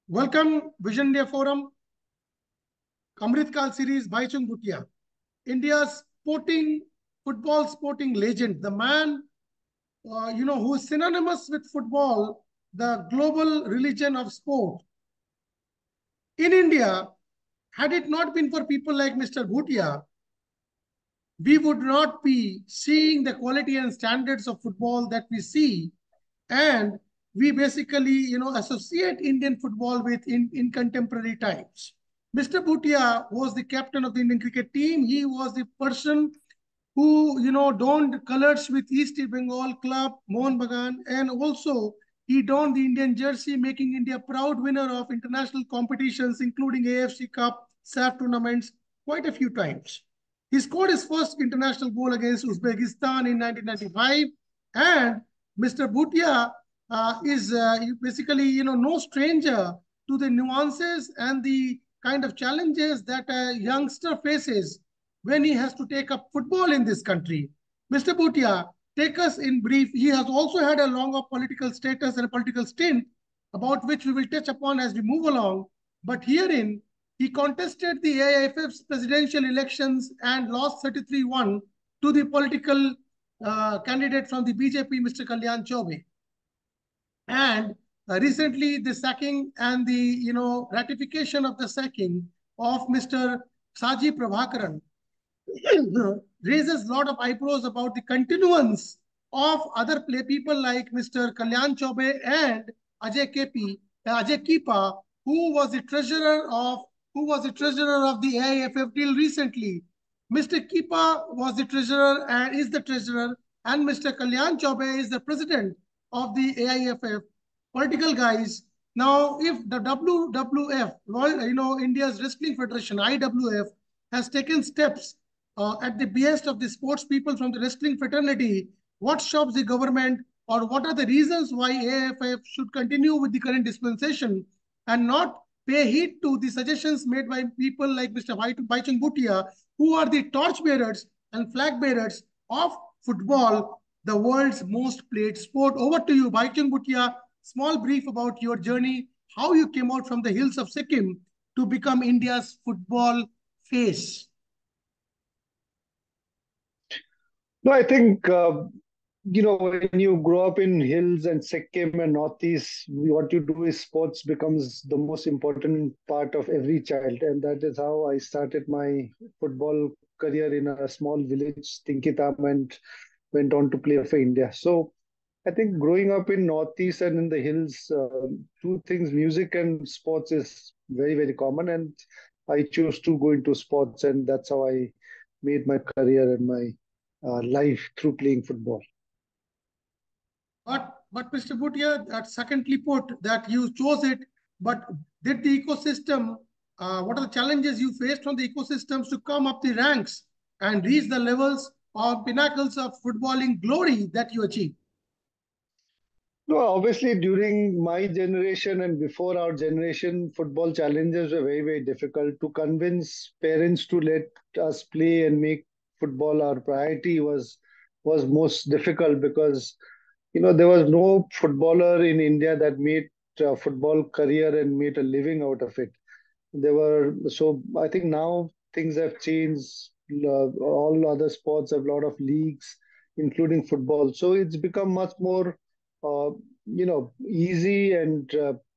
Welcome, Vision India Forum, Amrit Kal series, Bhaichung Bhutia, India's football sporting legend, the man, who is synonymous with football, the global religion of sport. In India, had it not been for people like Mr. Bhutia, we would not be seeing the quality and standards of football that we see. And we basically, associate Indian football with in contemporary times. Mr. Bhutia was the captain of the Indian cricket team. He was the person who, donned colors with East Bengal club, Mohun Bagan, and also he donned the Indian jersey, making India proud winner of international competitions, including AFC Cup, SAF tournaments, quite a few times. He scored his first international goal against Uzbekistan in 1995, and Mr. Bhutia is basically, no stranger to the nuances and the kind of challenges that a youngster faces when he has to take up football in this country. Mr. Bhutia, take us in brief. He has also had a longer political status and a political stint about which we will touch upon as we move along. But herein, he contested the AIFF's presidential elections and lost 33-1 to the political candidate from the BJP, Mr. Kalyan Chaubey. And recently, the sacking and the ratification of the sacking of Mr. Saji Prabhakaran raises a lot of eyebrows about the continuance of other people like Mr. Kalyan Chaubey and Ajay Kipa, who was the treasurer of the AIFF till recently. Mr. Kipa was the treasurer and is the treasurer, and Mr. Kalyan Chaubey is the president of the AIFF. Political guys. Now, if the WWF, India's Wrestling Federation, IWF, has taken steps at the behest of the sports people from the wrestling fraternity, what stops the government, or what are the reasons why AIFF should continue with the current dispensation and not pay heed to the suggestions made by people like Mr. Bhaichung Bhutia, who are the torchbearers and flag bearers of football, the world's most played sport. Over to you, Bhaichung Bhutia. Small brief about your journey, how you came out from the hills of Sikkim to become India's football face. No, I think, when you grow up in hills and Sikkim and Northeast, what you do is sports becomes the most important part of every child. And that is how I started my football career in a small village, Tinkitam, and went on to play for India. So I think growing up in Northeast and in the hills, two things, music and sports is very, very common. And I chose to go into sports, and that's how I made my career and my life through playing football. But Mr. Bhutia, secondly put, that you chose it, but did the ecosystem, what are the challenges you faced from the ecosystems to come up the ranks and reach the levels or pinnacles of footballing glory that you achieved? No, obviously, during my generation and before our generation, football challenges were very, very difficult. To convince parents to let us play and make football our priority was most difficult, because there was no footballer in India that made a football career and made a living out of it. So I think now things have changed. All other sports have a lot of leagues, including football. So it's become much more, easy, and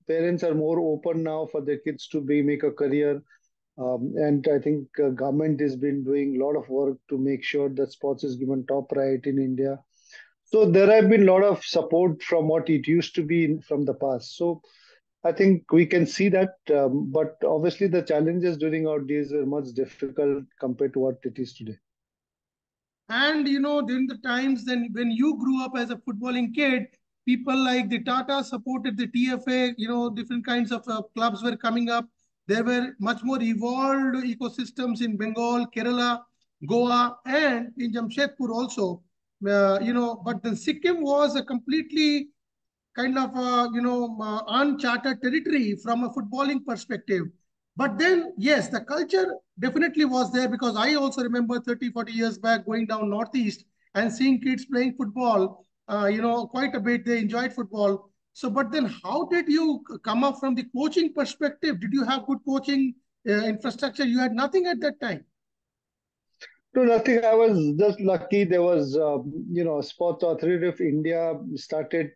parents are more open now for their kids to make a career. And I think government has been doing a lot of work to make sure that sports is given top priority in India. So there have been a lot of support from what it used to be from the past. So I think we can see that, but obviously the challenges during our days were much difficult compared to what it is today. And during the times then when you grew up as a footballing kid, people like the Tata supported the TFA, different kinds of clubs were coming up. There were much more evolved ecosystems in Bengal, Kerala, Goa, and in Jamshedpur also. But then Sikkim was a completely kind of uncharted territory from a footballing perspective. But then, yes, the culture definitely was there, because I also remember 30, 40 years back going down Northeast and seeing kids playing football, quite a bit. They enjoyed football. So, but then how did you come up from the coaching perspective? Did you have good coaching infrastructure? You had nothing at that time. No, nothing. I was just lucky. There was, Sports Authority of India started,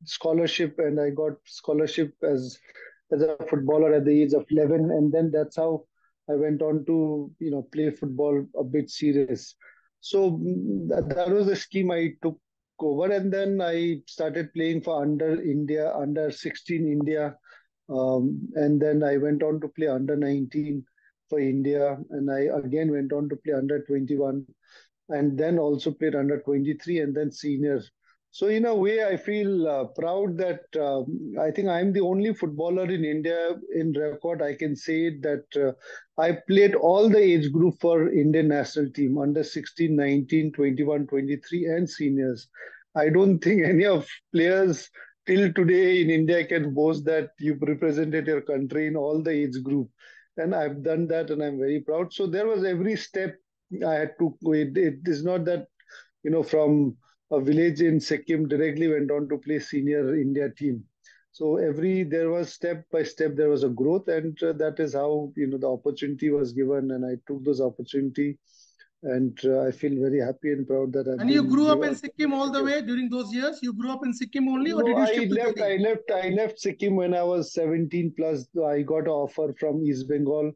scholarship, and I got scholarship as a footballer at the age of 11, and then that's how I went on to, play football a bit serious. So that was the scheme I took over, and then I started playing for under India, under 16 India, and then I went on to play under 19 for India, and I again went on to play under 21, and then also played under 23 and then seniors. So in a way, I feel proud that I think I'm the only footballer in India in record. I can say that I played all the age group for Indian national team under 16, 19, 21, 23, and seniors. I don't think any of players till today in India can boast that you represented your country in all the age group. And I've done that, and I'm very proud. So there was every step I had to. It is not that from a village in Sikkim directly went on to play senior India team. So there was step by step there was a growth, and that is how the opportunity was given, and I took those opportunity, and I feel very happy and proud that I've And you been grew up in given Sikkim all the opportunity. way during those years? You grew up in Sikkim only, or No, did you shift to Delhi? I left Sikkim when I was 17 plus. I got an offer from East Bengal,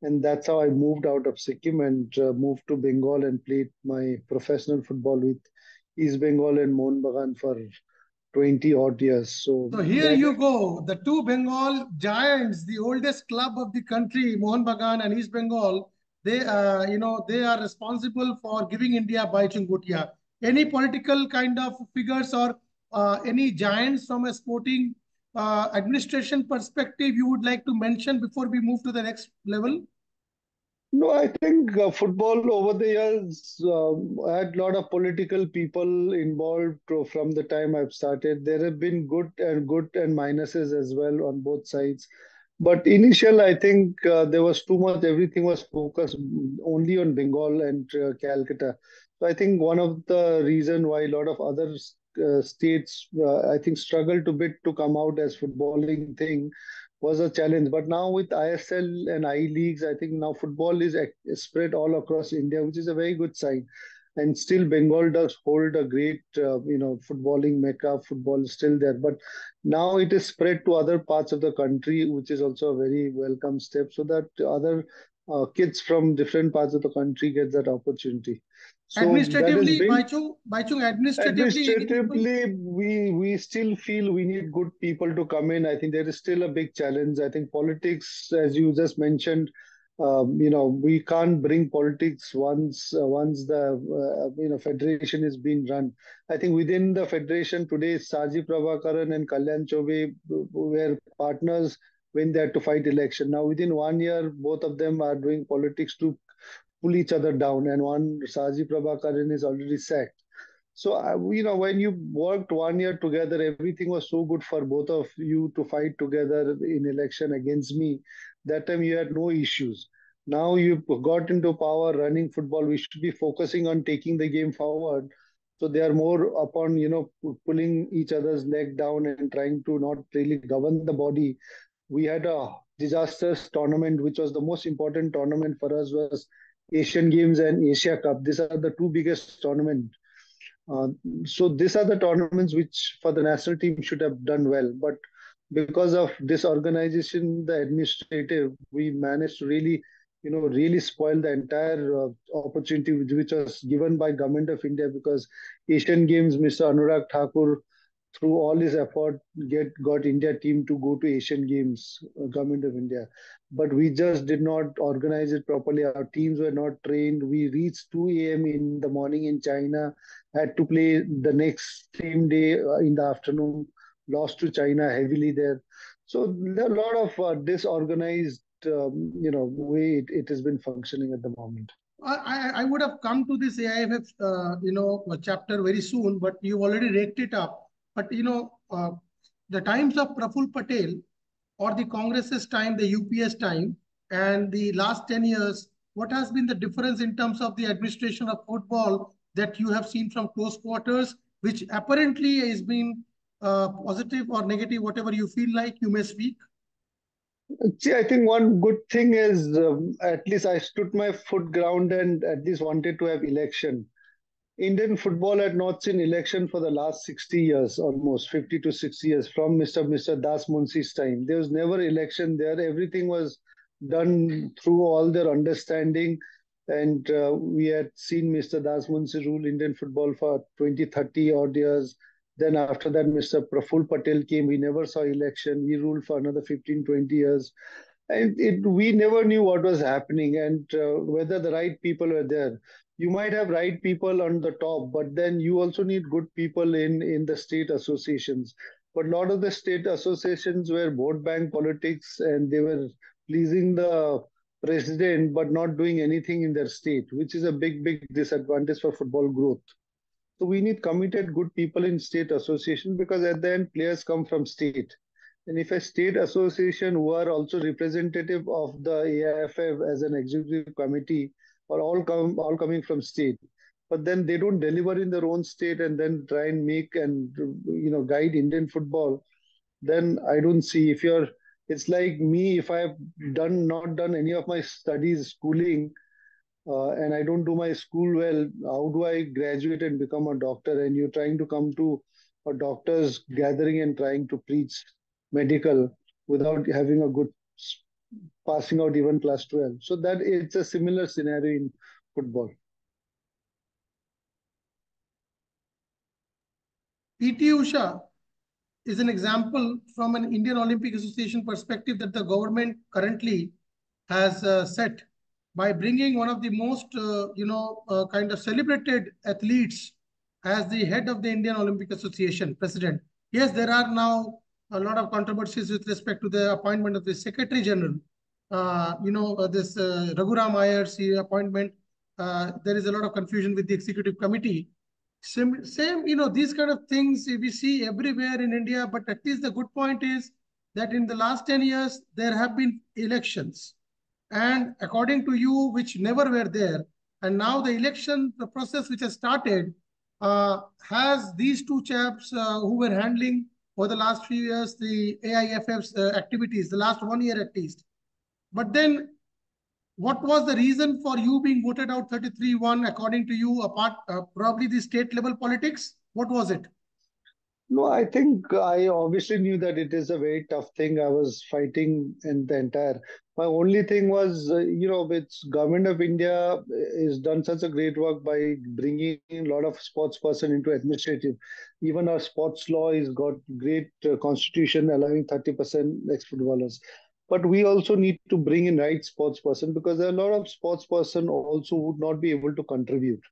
and that's how I moved out of Sikkim and moved to Bengal and played my professional football with East Bengal and Mohun Bagan for 20 odd years. So So here that you go, the two Bengal giants, the oldest club of the country, Mohun Bagan and East Bengal. They are responsible for giving India Bhaichung Bhutia. Any political kind of figures or any giants from a sporting administration perspective you would like to mention before we move to the next level? No, I think football over the years had a lot of political people involved from the time I've started. There have been good and minuses as well on both sides. But initial, I think there was too much. Everything was focused only on Bengal and Calcutta. So I think one of the reason why a lot of other states, I think, struggled a bit to come out as footballing thing was a challenge. But now with ISL and I leagues, I think now football is spread all across India, which is a very good sign. And still, Bengal does hold a great, footballing mecca. Football is still there, but now it is spread to other parts of the country, which is also a very welcome step, so that other kids from different parts of the country get that opportunity. So that has Administratively, been. Bhaichung, administratively, any people? Administratively, we still feel we need good people to come in. I think there is still a big challenge. I think politics, as you just mentioned, we can't bring politics once the federation is being run. I think within the federation today, Saji Prabhakaran and Kalyan Chobe were partners when they had to fight election. Now within 1 year, both of them are doing politics to pull each other down, and one Saji Prabhakaran is already sacked. So, when you worked 1 year together, everything was so good for both of you to fight together in election against me. That time you had no issues. Now you've got into power running football. We should be focusing on taking the game forward. So they are more upon, pulling each other's leg down and trying to not really govern the body. We had a disastrous tournament, which was the most important tournament for us was Asian Games and Asia Cup. These are the two biggest tournaments. uh, so these are the tournaments which for the national team should have done well, but because of disorganization, the administrative, we managed to really spoil the entire opportunity which was given by government of India, because Asian Games, Mr. Anurag Thakur, through all his effort, got India team to go to Asian Games, government of India. But we just did not organize it properly. Our teams were not trained. We reached 2 a.m. in the morning in China, had to play the next same day in the afternoon, lost to China heavily there. So there are a lot of disorganized, way it has been functioning at the moment. I would have come to this AIFF, chapter very soon, but you already raked it up. But, the times of Praful Patel or the Congress's time, the UPS time, and the last 10 years, what has been the difference in terms of the administration of football that you have seen from close quarters, which apparently is being positive or negative, whatever you feel like, you may speak. See, I think one good thing is at least I stood my foot ground and at least wanted to have election. Indian football had not seen election for the last 60 years, almost 50 to 60 years, from Mr. Das Munsi's time. There was never election there. Everything was done through all their understanding. And we had seen Mr. Das Munsi rule Indian football for 20, 30 odd years. Then after that, Mr. Praful Patel came. We never saw election. He ruled for another 15, 20 years. And we never knew what was happening and whether the right people were there. You might have right people on the top, but then you also need good people in the state associations. But a lot of the state associations were vote bank politics and they were pleasing the president but not doing anything in their state, which is a big disadvantage for football growth. So we need committed good people in state association because at the end players come from state. And if a state association who are also representative of the AIFF as an executive committee are all coming from state, but then they don't deliver in their own state and then try and make and guide Indian football, then I don't see if you're it's like me if I've done not done any of my studies, schooling, and I don't do my school well, how do I graduate and become a doctor? And you're trying to come to a doctor's gathering and trying to preach medical without having a good passing out even class 12. So that it's a similar scenario in football. PT Usha is an example from an Indian Olympic Association perspective that the government currently has set by bringing one of the most, kind of celebrated athletes as the head of the Indian Olympic Association president. Yes, there are now a lot of controversies with respect to the appointment of the Secretary General. This Raghuram Iyer's appointment. There is a lot of confusion with the executive committee. Same, these kind of things we see everywhere in India, but at least the good point is that in the last 10 years, there have been elections. And according to you, which never were there, and now the election, the process which has started, has these two chaps who were handling for the last few years the AIFF's activities, the last 1 year at least. But then what was the reason for you being voted out 33-1 according to you, apart probably the state level politics? What was it? No, I think I obviously knew that it is a very tough thing. I was fighting in the entire. My only thing was, it's government of India is done such a great work by bringing a lot of sports person into administrative. Even our sports law is got great constitution allowing 30% ex-footballers. But we also need to bring in right sports person because there are a lot of sports person also would not be able to contribute.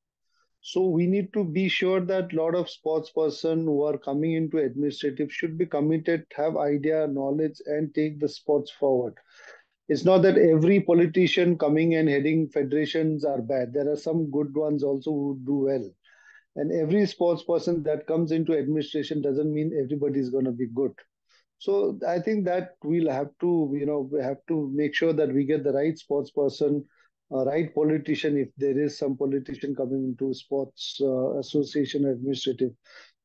So we need to be sure that a lot of sports person who are coming into administrative should be committed, have idea, knowledge, and take the sports forward. It's not that every politician coming and heading federations are bad. There are some good ones also who do well. And every sports person that comes into administration doesn't mean everybody is going to be good. So I think that we'll have to, we have to make sure that we get the right sports person, right politician, if there is some politician coming into sports association administrative.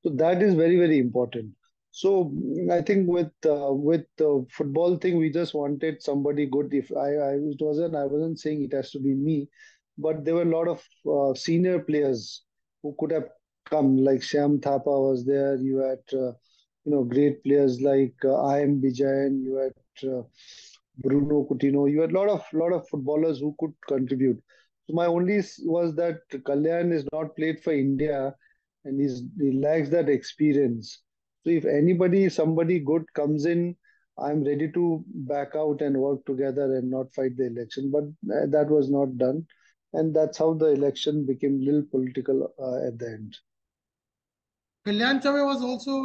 So that is very important. So I think with the football thing, we just wanted somebody good. If I wasn't saying it has to be me, but there were a lot of senior players who could have come, like Shyam Thapa was there. You had great players like I am Bijayan. You had Bruno Coutinho. You had a lot of footballers who could contribute. So my only was that Kalyan is not played for India, and he lacks that experience. So if somebody good comes in, I'm ready to back out and work together and not fight the election. But that was not done, and that's how the election became little political at the end. Kalyan Chave was also,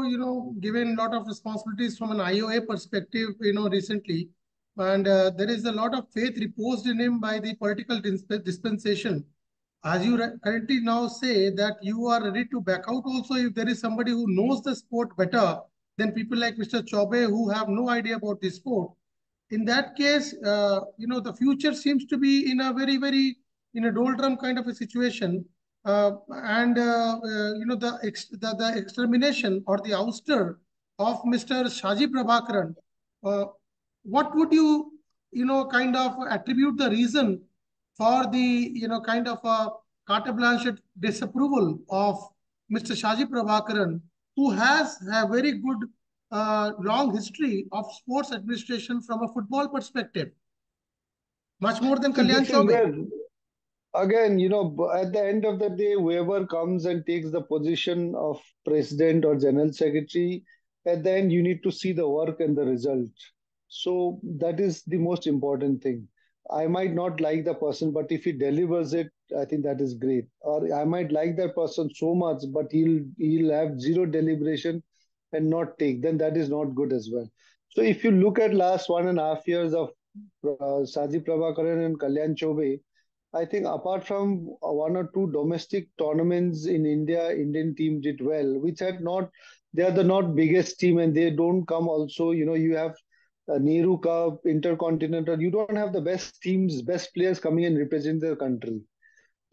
given a lot of responsibilities from an IOA perspective, recently. And there is a lot of faith reposed in him by the political dispensation. As you currently now say that you are ready to back out also if there is somebody who knows the sport better than people like Mr. Chaube who have no idea about the sport. In that case, the future seems to be in a in a doldrum kind of a situation. And the extermination or the ouster of Mr. Shaji Prabhakaran, uh, what would you, kind of attribute the reason for the, kind of a carte blanche disapproval of Mr. Shaji Prabhakaran, who has a very good long history of sports administration from a football perspective, much more than See, Kalyan this is Chaubey? where, again, at the end of the day, whoever comes and takes the position of president or general secretary, at the end, you need to see the work and the result. So that is the most important thing. I might not like the person, but if he delivers it, I think that is great. Or I might like that person so much, but he'll have zero deliberation and not take. Then that is not good as well. So if you look at last 1.5 years of Saji Prabhakaran and Kalyan Chobe, I think apart from one or two domestic tournaments in India, Indian team did well, which had not, they are the not biggest team and they don't come also, you have Nehru Cup, Intercontinental, you don't have the best teams, best players coming and representing the country.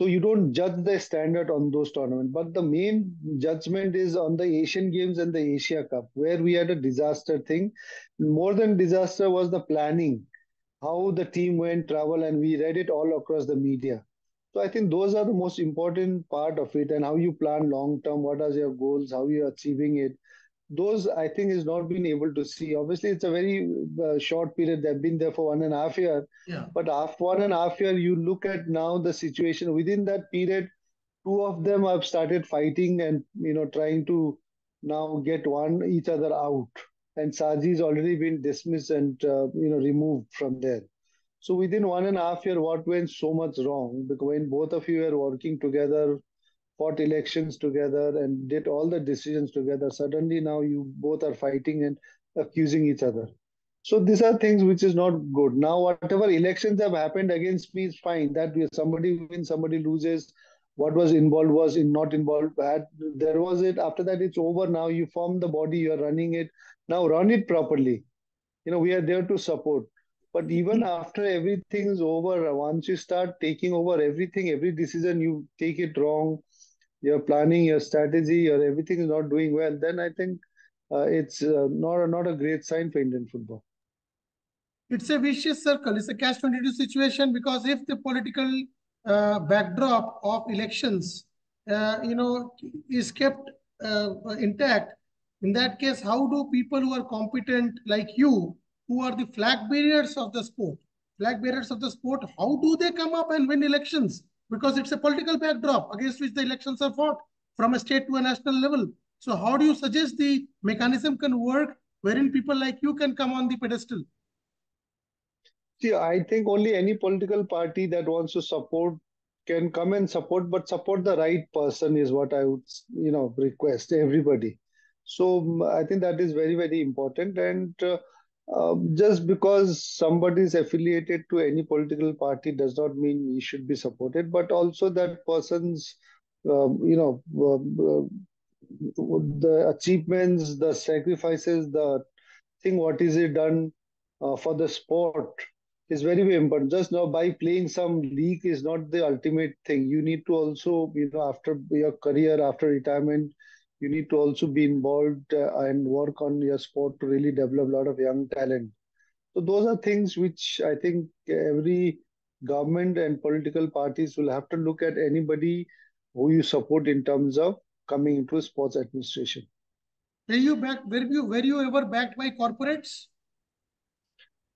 So you don't judge the standard on those tournaments. But the main judgment is on the Asian Games and the Asia Cup, where we had a disaster thing. More than disaster was the planning, how the team went travel, and we read it all across the media. So I think those are the most important part of it, and how you plan long term, what are your goals, how you are achieving it. Those I think is not been able to see. Obviously, it's a very short period. They've been there for 1.5 years, Yeah. but after 1.5 years, you look at now the situation within that period. Two of them have started fighting and trying to now get one each other out. And Saji's already been dismissed and removed from there. So within 1.5 years, what went so much wrong? Because when both of you were working together, fought elections together, and did all the decisions together, suddenly now you both are fighting and accusing each other. So these are things which is not good. Now, whatever elections have happened against me is fine. That somebody wins, somebody loses. What was involved was in not involved. There was it. After that, it's over. Now you form the body. You are running it. Now run it properly. We are there to support. But even after everything is over, once you start taking over everything, every decision you take it wrong, your planning, your strategy, your everything is not doing well, then I think it's not a great sign for Indian football. It's a vicious circle. It's a catch-22 situation, because if the political backdrop of elections, is kept intact, in that case, how do people who are competent like you, who are the flag bearers of the sport, how do they come up and win elections? Because it's a political backdrop against which the elections are fought from a state to a national level. So how do you suggest the mechanism can work wherein people like you can come on the pedestal? See, I think only any political party that wants to support can come and support, but support the right person is what I would, request everybody. So I think that is very, very important. And just because somebody is affiliated to any political party does not mean he should be supported, but also that person's, the achievements, the sacrifices, the thing what is it done for the sport is very, very important. Just now by playing some league is not the ultimate thing. You need to also, after your career, after retirement, you need to also be involved and work on your sport to really develop a lot of young talent. So those are things which I think every government and political parties will have to look at anybody who you support in terms of coming into sports administration. Were you ever backed by corporates?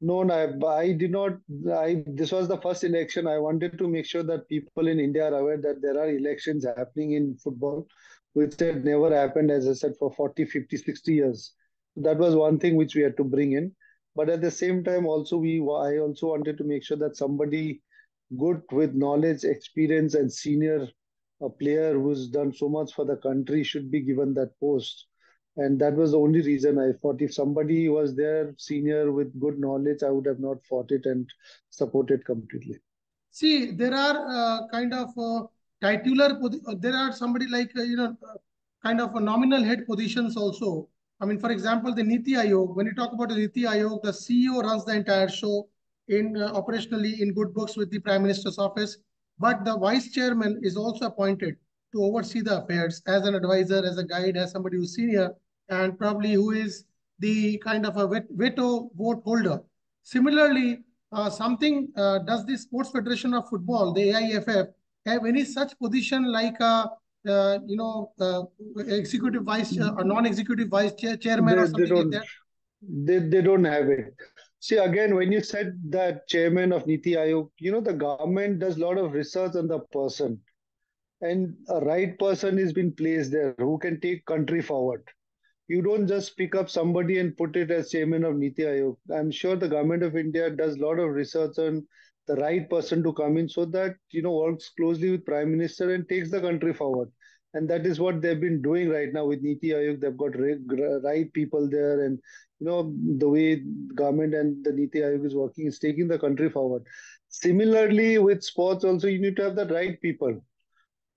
No, no, I did not. This was the first election. I wanted to make sure that people in India are aware that there are elections happening in football, which had never happened, as I said, for 40, 50, 60 years. That was one thing which we had to bring in. But at the same time, also I also wanted to make sure that somebody good with knowledge, experience, and senior a player who's done so much for the country should be given that post. And that was the only reason I thought if somebody was there, senior with good knowledge, I would have not fought it and supported completely. See, there are kind of there are somebody like, kind of a nominal head positions also. I mean, for example, the Niti Ayog, when you talk about the Niti Ayog, the CEO runs the entire show in operationally in good books with the Prime Minister's office, but the vice chairman is also appointed to oversee the affairs as an advisor, as a guide, as somebody who's senior. and probably who is the kind of a veto vote holder. Similarly, does the Sports Federation of Football, the AIFF, have any such position like a executive vice or non-executive chairman or They something like don't that? they don't have it. See, again, when you said that chairman of Niti Ayog, the government does a lot of research on the person, and a right person is being placed there who can take country forward. You don't just pick up somebody and put it as chairman of Niti Ayog. I'm sure the government of India does a lot of research on the right person to come in so that works closely with Prime Minister and takes the country forward. And that is what they've been doing right now with Niti Ayog. They've got right people there, and the way government and the Niti Ayog is working is taking the country forward. Similarly, with sports also, you need to have the right people.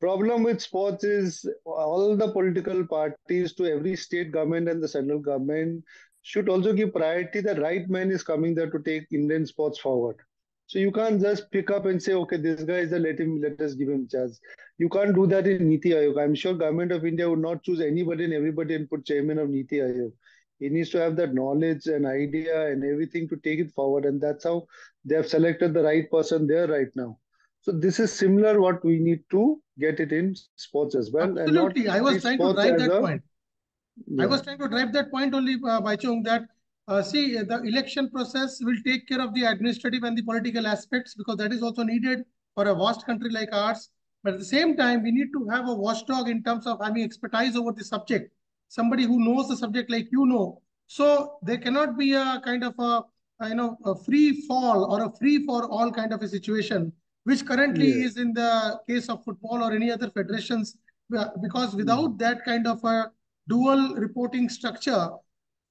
Problem with sports is all the political parties to every state government and the central government should also give priority. The right man is coming there to take Indian sports forward. So you can't just pick up and say, okay, this guy is the let us give him chance. You can't do that in Niti Ayog. I'm sure government of India would not choose anybody and everybody and put chairman of Niti Ayog. He needs to have that knowledge and idea and everything to take it forward. And that's how they have selected the right person there right now. So this is similar what we need to get it in sports as well and not Absolutely. I treat was trying to sports drive as that a point. I yeah was trying to drive that point only, Bhaichung, that see, the election process will take care of the administrative and the political aspects because that is also needed for a vast country like ours. But at the same time, we need to have a watchdog in terms of having expertise over the subject, somebody who knows the subject like you know. So there cannot be a kind of a free fall or a free for all kind of a situation, which currently yes is in the case of football or any other federations, because mm, without that kind of a dual reporting structure,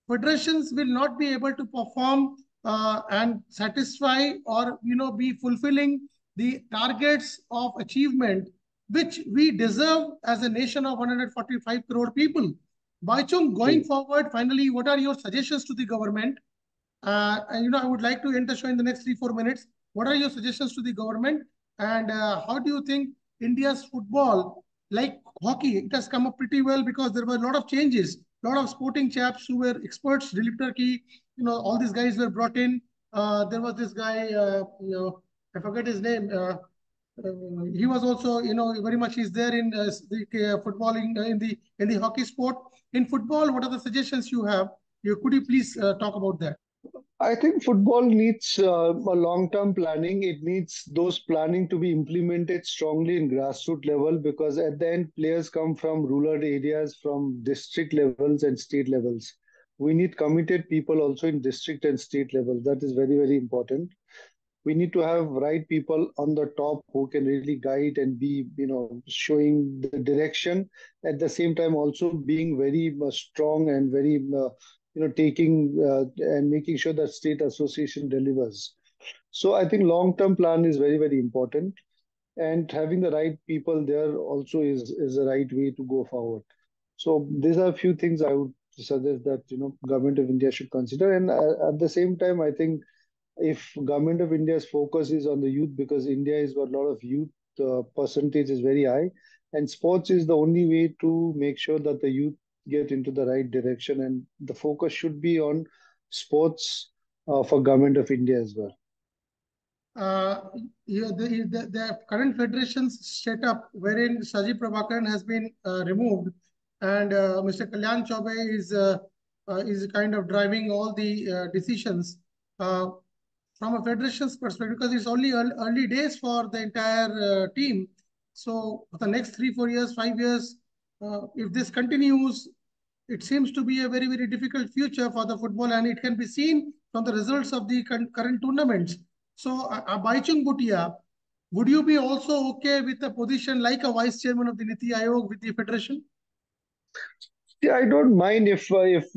federations will not be able to perform and satisfy or be fulfilling the targets of achievement which we deserve as a nation of 145 crore people. Baichung, going true. forward, finally, what are your suggestions to the government? I would like to end the show in the next 3-4 minutes. What are your suggestions to the government? And how do you think India's football, like hockey, it has come up pretty well because there were a lot of changes. A lot of sporting chaps who were experts, Dilip Turkey, all these guys were brought in. There was this guy, I forget his name. He was also, very much he's there in the footballing in the hockey sport. In football, what are the suggestions you have? Could you please talk about that? I think football needs a long-term planning. It needs those planning to be implemented strongly in grassroots level because at the end, players come from rural areas, from district levels and state levels. We need committed people also in district and state levels. That is very, very important. We need to have right people on the top who can really guide and be showing the direction at the same time also being very strong and very taking and making sure that state association delivers. So I think long term plan is very, very important, and having the right people there also is the right way to go forward. So these are a few things I would suggest that government of India should consider. And at the same time, I think if government of India's focus is on the youth, because India has got a lot of youth, percentage is very high, and sports is the only way to make sure that the youth get into the right direction, and the focus should be on sports for government of India as well. uh, the current federation's set up wherein Saji Prabhakaran has been removed and Mr. Kalyan Chaube is kind of driving all the decisions uh, from a federation's perspective because it's only early days for the entire team. So for the next 3-4 years, 5 years, if this continues, it seems to be a very, very difficult future for the football, and it can be seen from the results of the current tournaments. So, Bhaichung Bhutia, would you be also okay with a position like a vice chairman of the Niti Ayog with the federation? Yeah, I don't mind if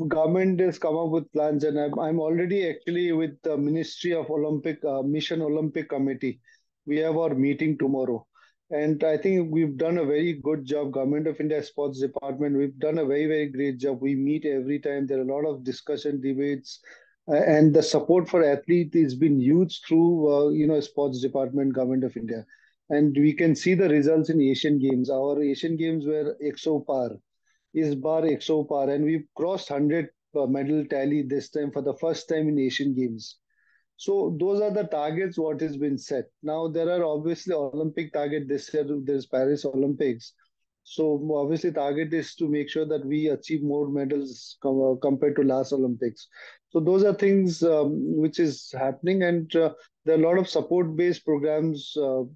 government has come up with plans, and I'm already actually with the Ministry of Olympic Mission Olympic Committee. We have our meeting tomorrow, and I think we've done a very good job. Government of India Sports Department, we've done a very, very great job. We meet every time. There are a lot of discussion, debates, and the support for athlete has been huge through Sports Department, Government of India, and we can see the results in Asian Games. Our Asian Games were exo par. is bar 100 par, and we've crossed 100 medal tally this time for the first time in Asian Games. So those are the targets what has been set. Now there are obviously Olympic target this year. There's Paris Olympics. So obviously target is to make sure that we achieve more medals compared to last Olympics. So those are things which is happening, and there are a lot of support-based programs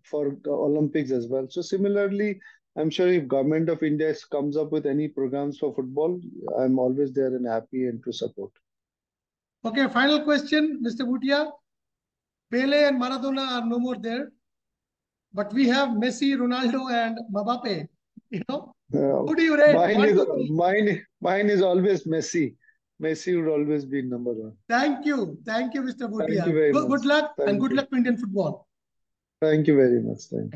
for Olympics as well. So similarly, I'm sure if Government of India comes up with any programs for football, I'm always there and happy and to support. Okay, final question, Mr. Bhutia. Pele and Maradona are no more there, but we have Messi, Ronaldo, and Mbappe. You know, who do you rate? Mine One, is two, three. mine is always Messi. Messi would always be number one. Thank you, Mr. Thank Bhutia. you very Good much. luck and Thank good you. luck to Indian football. Thank you very much. Thank you.